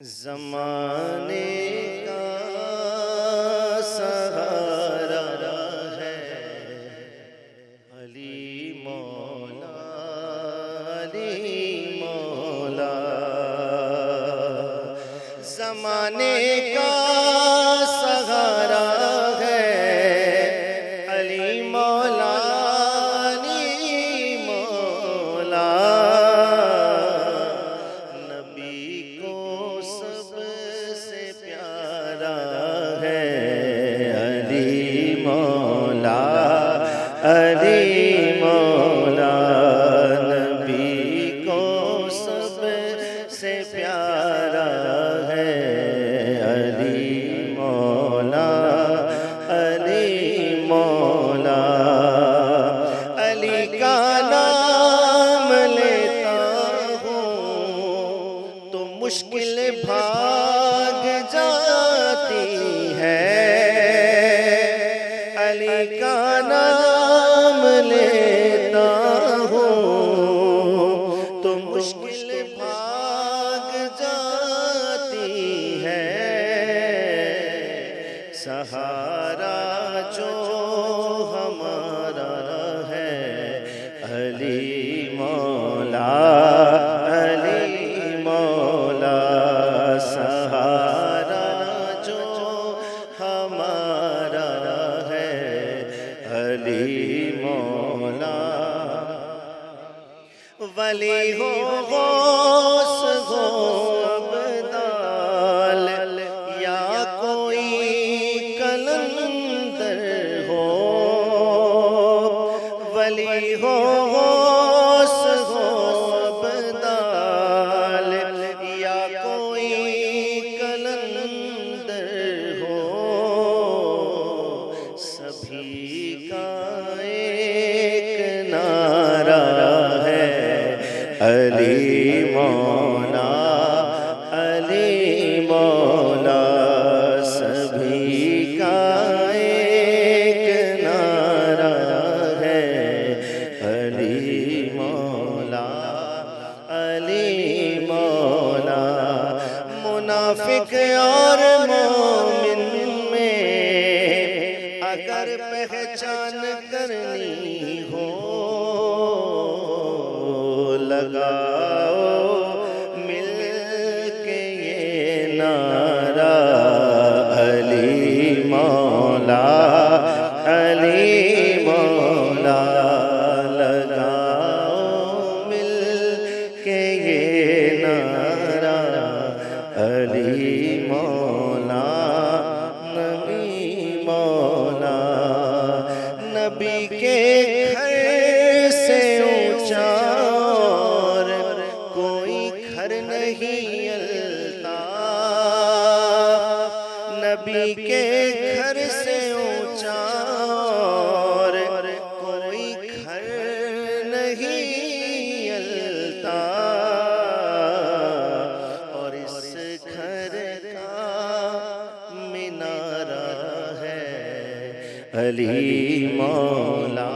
ज़माने का सहारा है अली मौला, अली मौला। ज़माने का सहारा है अली मौला, अली मौला। नबी को सबसे प्यारा है अली मौला, अली मौला। नबी को सबसे प्यारा है अली मौला, अली मौला। अली का नाम लेता हूँ तो मुश्किल भाग जाती है। अली का नाम लेता हूँ तो मुश्किल भाग जाती है। सहारा जो हमारा है अली मौला, अली मौला। सहारा जो हमारा है अली मौला। वली हो गौस हो अब्दाल या कोई कलंदर हो। वली हो गौस हो अब्दाल या कोई कलंदर हो। सभी का एक नारा है अली मौला, अली मौला। सभी का एक नारा है अली मौला, अली मौला। मुनाफिक और मोमिन में अगर पहचान करनी हो, लगाओ मिल के ये नारा अली मौला, अली मौला। लगाओ मिल के ये नारा अली मौला, नबी मौला। नबी के घर से ऊंचा और कोई घर नहीं अल्ताफ। नबी के घर से ऊंचा और कोई घर नहीं अल्ताफ। और इस घर का मीनारा है अली मौला।